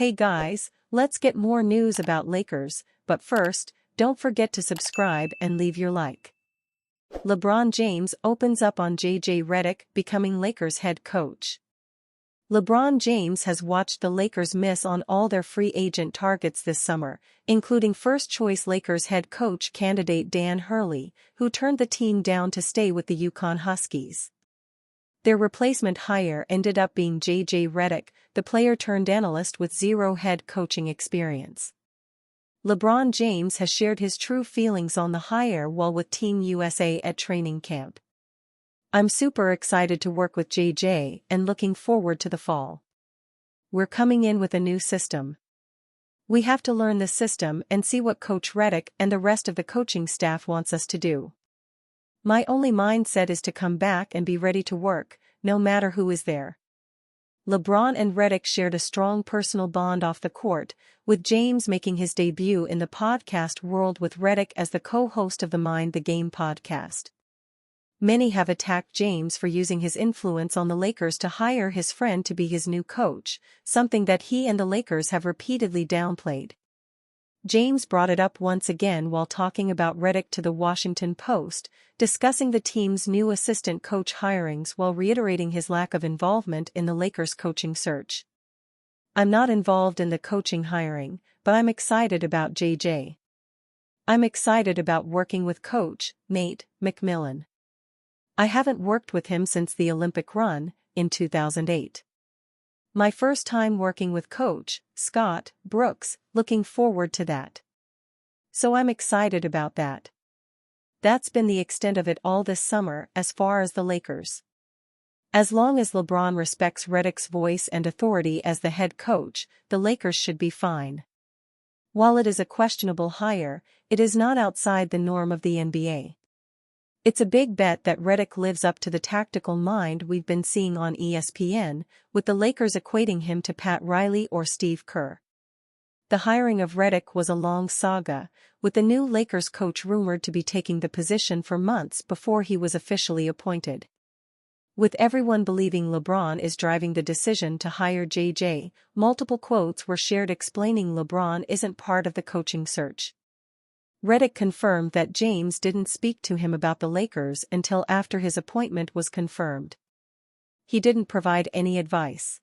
Hey guys, let's get more news about Lakers, but first, don't forget to subscribe and leave your like. LeBron James opens up on JJ Redick becoming Lakers head coach. LeBron James has watched the Lakers miss on all their free agent targets this summer, including first-choice Lakers head coach candidate Dan Hurley, who turned the team down to stay with the Yukon Huskies. Their replacement hire ended up being JJ Redick, the player-turned-analyst with zero head coaching experience. LeBron James has shared his true feelings on the hire while with Team USA at training camp. "I'm super excited to work with JJ and looking forward to the fall. We're coming in with a new system. We have to learn the system and see what Coach Redick and the rest of the coaching staff wants us to do. My only mindset is to come back and be ready to work, no matter who is there." LeBron and Redick shared a strong personal bond off the court, with James making his debut in the podcast world with Redick as the co-host of the Mind the Game podcast. Many have attacked James for using his influence on the Lakers to hire his friend to be his new coach, something that he and the Lakers have repeatedly downplayed. James brought it up once again while talking about Redick to the Washington Post, discussing the team's new assistant coach hirings while reiterating his lack of involvement in the Lakers' coaching search. "I'm not involved in the coaching hiring, but I'm excited about JJ. I'm excited about working with Coach Nate McMillan. I haven't worked with him since the Olympic run, in 2008. My first time working with Coach Scott Brooks, looking forward to that. So I'm excited about that." That's been the extent of it all this summer as far as the Lakers. As long as LeBron respects Redick's voice and authority as the head coach, the Lakers should be fine. While it is a questionable hire, it is not outside the norm of the NBA. It's a big bet that Redick lives up to the tactical mind we've been seeing on ESPN, with the Lakers equating him to Pat Riley or Steve Kerr. The hiring of Redick was a long saga, with the new Lakers coach rumored to be taking the position for months before he was officially appointed. With everyone believing LeBron is driving the decision to hire JJ, multiple quotes were shared explaining LeBron isn't part of the coaching search. Redick confirmed that James didn't speak to him about the Lakers until after his appointment was confirmed. He didn't provide any advice.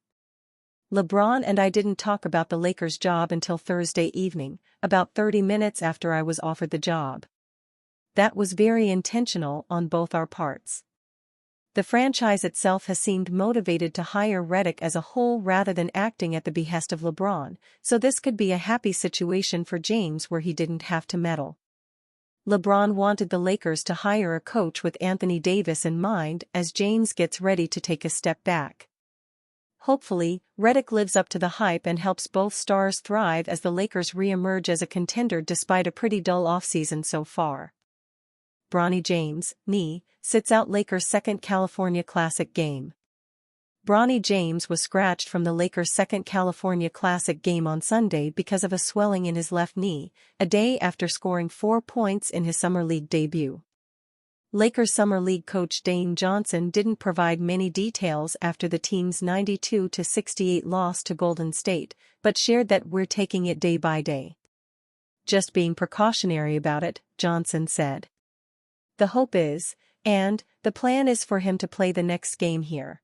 "LeBron and I didn't talk about the Lakers job until Thursday evening, about 30 minutes after I was offered the job. That was very intentional on both our parts. The franchise itself has seemed motivated to hire Redick as a whole rather than acting at the behest of LeBron, so this could be a happy situation for James where he didn't have to meddle. LeBron wanted the Lakers to hire a coach with Anthony Davis in mind as James gets ready to take a step back. Hopefully, Redick lives up to the hype and helps both stars thrive as the Lakers re-emerge as a contender despite a pretty dull offseason so far." Bronny James, knee, sits out Lakers' second California Classic game. Bronny James was scratched from the Lakers' second California Classic game on Sunday because of a swelling in his left knee, a day after scoring 4 points in his Summer League debut. Lakers Summer League coach Dane Johnson didn't provide many details after the team's 92-68 loss to Golden State, but shared that "we're taking it day by day. Just being precautionary about it," Johnson said. "The hope is, and the plan is for him to play the next game here.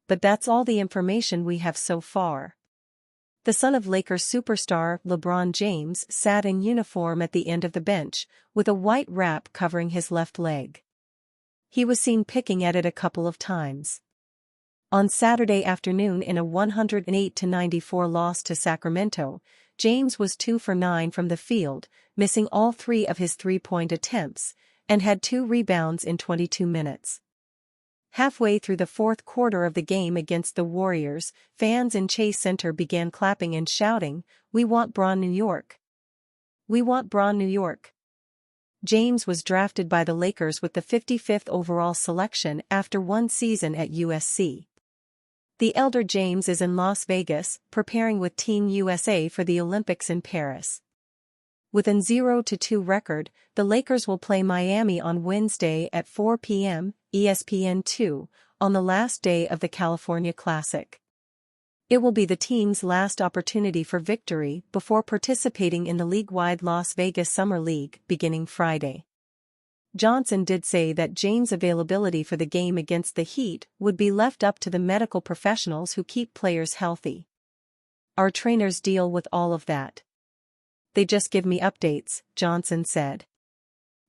But that's all the information we have so far." The son of Lakers superstar LeBron James sat in uniform at the end of the bench, with a white wrap covering his left leg. He was seen picking at it a couple of times. On Saturday afternoon in a 108-94 loss to Sacramento, James was 2 for 9 from the field, missing all 3 of his three-point attempts, and had 2 rebounds in 22 minutes. Halfway through the fourth quarter of the game against the Warriors, fans in Chase Center began clapping and shouting, "We want Bron New York! We want Bron New York!" James was drafted by the Lakers with the 55th overall selection after 1 season at USC. The elder James is in Las Vegas, preparing with Team USA for the Olympics in Paris. With an 0-2 record, the Lakers will play Miami on Wednesday at 4 p.m. ESPN2, on the last day of the California Classic. It will be the team's last opportunity for victory before participating in the league-wide Las Vegas Summer League beginning Friday. Johnson did say that James' availability for the game against the Heat would be left up to the medical professionals who keep players healthy. "Our trainers deal with all of that. They just give me updates," Johnson said.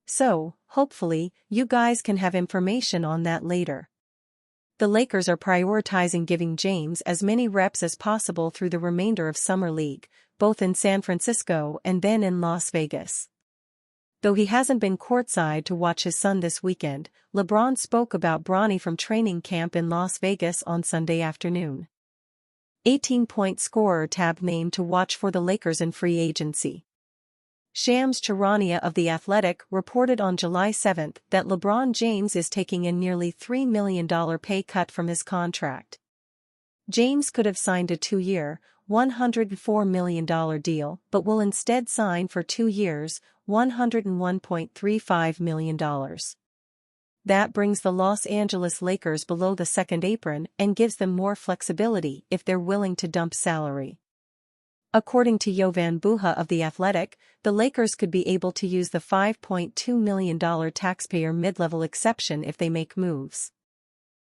"So, hopefully, you guys can have information on that later." The Lakers are prioritizing giving James as many reps as possible through the remainder of Summer League, both in San Francisco and then in Las Vegas. Though he hasn't been courtside to watch his son this weekend, LeBron spoke about Bronny from training camp in Las Vegas on Sunday afternoon. 18-point scorer tabbed name to watch for the Lakers in free agency. Shams Charania of The Athletic reported on July 7 that LeBron James is taking a nearly $3 million pay cut from his contract. James could have signed a 2-year, $104 million deal but will instead sign for 2 years, $101.35 million. That brings the Los Angeles Lakers below the second apron and gives them more flexibility if they're willing to dump salary. According to Jovan Buha of The Athletic, the Lakers could be able to use the $5.2 million taxpayer mid-level exception if they make moves.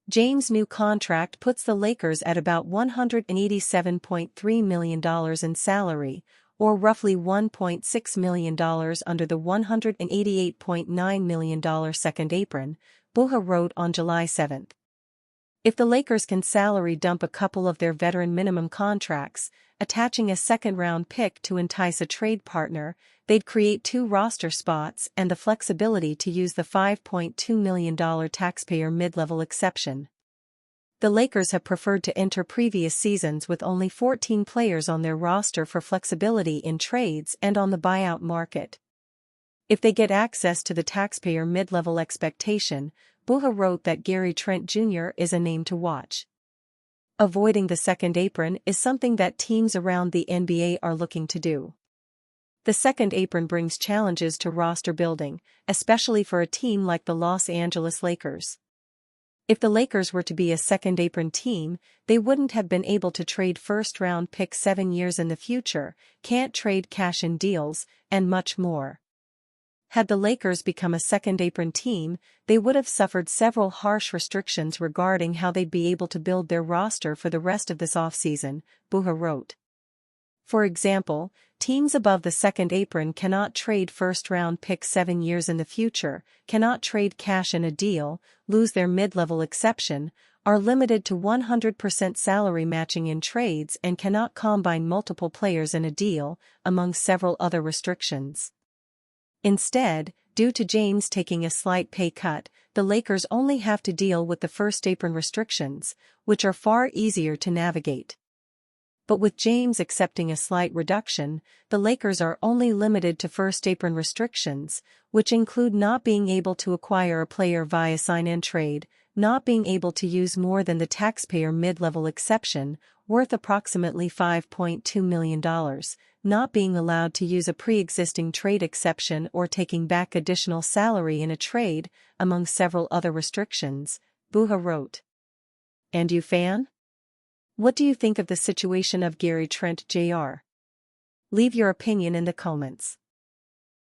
James' new contract puts the Lakers at about $187.3 million in salary, or roughly $1.6 million under the $188.9 million second apron, Buha wrote on July 7. If the Lakers can salary dump a couple of their veteran minimum contracts, attaching a second-round pick to entice a trade partner, they'd create 2 roster spots and the flexibility to use the $5.2 million taxpayer mid-level exception. The Lakers have preferred to enter previous seasons with only 14 players on their roster for flexibility in trades and on the buyout market. If they get access to the taxpayer mid-level expectation, Buha wrote that Gary Trent Jr. is a name to watch. Avoiding the second apron is something that teams around the NBA are looking to do. The second apron brings challenges to roster building, especially for a team like the Los Angeles Lakers. If the Lakers were to be a second apron team, they wouldn't have been able to trade first-round picks 7 years in the future, can't trade cash-in deals, and much more. Had the Lakers become a second apron team, they would have suffered several harsh restrictions regarding how they'd be able to build their roster for the rest of this offseason, Buha wrote. For example, teams above the second apron cannot trade first-round picks 7 years in the future, cannot trade cash in a deal, lose their mid-level exception, are limited to 100% salary matching in trades and cannot combine multiple players in a deal, among several other restrictions. Instead, due to James taking a slight pay cut, the Lakers only have to deal with the first apron restrictions, which are far easier to navigate. But with James accepting a slight reduction, the Lakers are only limited to first apron restrictions, which include not being able to acquire a player via sign-in trade, not being able to use more than the taxpayer mid-level exception, worth approximately $5.2 million, not being allowed to use a pre-existing trade exception or taking back additional salary in a trade, among several other restrictions, Buha wrote. And you fan? What do you think of the situation of Gary Trent Jr.? Leave your opinion in the comments.